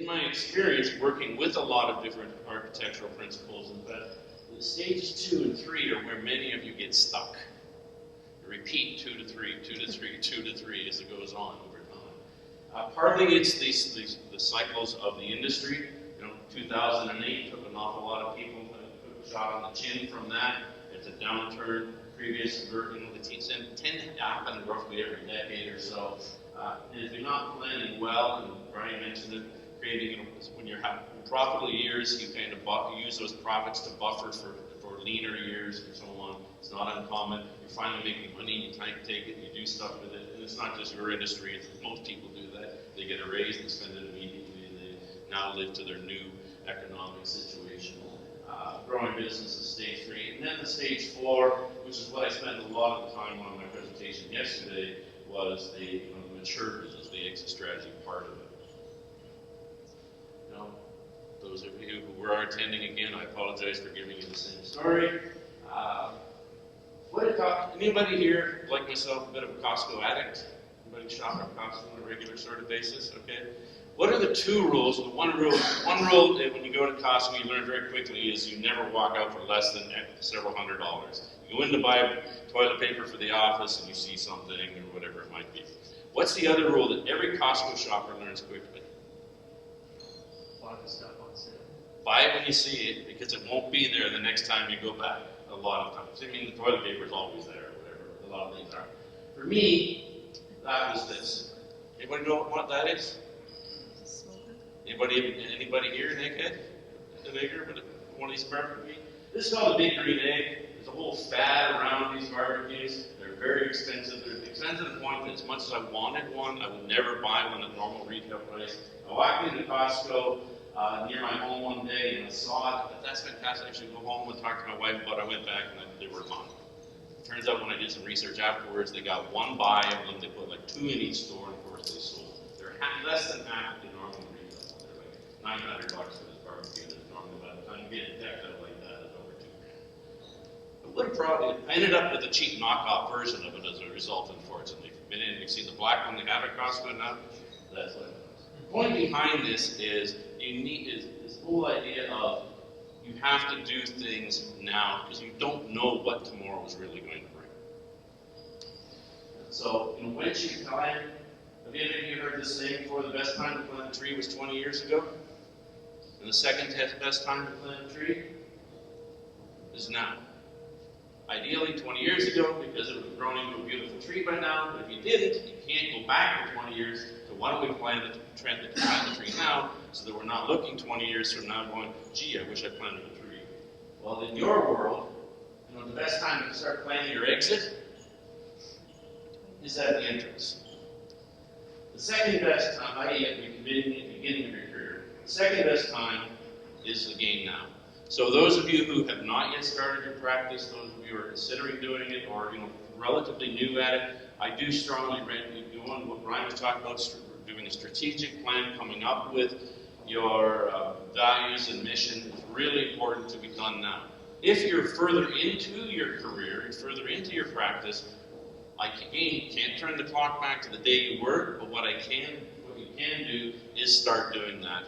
in my experience working with a lot of different architectural principles, is that the stages 2 and 3 are where many of you get stuck. You repeat 2 to 3, 2 to 3, 2 to 3 as it goes on over time. Partly it's the cycles of the industry. 2008 took an awful lot of people took a shot on the chin from that. It's a downturn. Previous, the teams tend to happen roughly every decade or so. And if you're not planning well, and Brian mentioned it, creating, when you're having profitable years, you kind of use those profits to buffer for leaner years and so on. It's not uncommon. You're finally making money, you take it, you do stuff with it. And it's not just your industry, most people do that. They get a raise, they spend it immediately, and they now live to their new economic situation. Growing business is stage 3. And then the stage 4, which is what I spent a lot of the time on my presentation yesterday, was the mature business, the exit strategy part of it. Now, those of you who were attending again, I apologize for giving you the same story. Anybody here, like myself, a bit of a Costco addict? Anybody shop at Costco on a regular sort of basis? Okay. What are the 2 rules? The one rule that when you go to Costco, you learn very quickly is you never walk out for less than several $100s. You go in to buy toilet paper for the office and you see something or whatever it might be. What's the other rule that every Costco shopper learns quickly? Buy the stuff on sale. Buy it when you see it, because it won't be there the next time you go back. A lot of times. I mean, the toilet paper is always there, or whatever. A lot of things are. For me, that was this. Anybody know what that is? Anybody here, an egghead? An egger with one of these barbecues? This is called a big green egg. There's a whole fad around these barbecues. They're very expensive. They're expensive to the point that as much as I wanted one, I would never buy one at normal retail price. I walked into Costco near my home one day and I saw it. That's fantastic. I should go home and talk to my wife, but I went back and they were gone. Turns out when I did some research afterwards, they got one buy of them. They put like 2 in each store, and of course they sold. They're less than half the normal retail. They're like $900 for this barbecue. That's normally by the time you get it decked out like that, it's over $2,000. But what a problem! I ended up with a cheap knockoff version of it as a result, unfortunately. You've seen the black one they have at Costco now. That's what it was. The point behind this is this whole idea of you have to do things now because you don't know what tomorrow is really going to bring. So, when's your time? Have any of you heard this saying before? The best time to plant a tree was 20 years ago. And the second best time to plant a tree is now. Ideally 20 years ago, because it would have grown into a beautiful tree by now. But if you didn't, you can't go back for 20 years. So why don't we plant the tree now, so that we're not looking 20 years from now going, gee, I wish I planted a tree. Well, in your world, the best time to start planning your exit is at the entrance. The second best time, i.e. at the beginning of your career, the second best time is the game now. So those of you who have not yet started your practice, those of you who are considering doing it or relatively new at it, I do strongly recommend doing what Brian was talking about, doing a strategic plan, coming up with your values and mission. Is really important to be done now. If you're further into your career, further into your practice, can't turn the clock back to the day you were, but what you can do is start doing that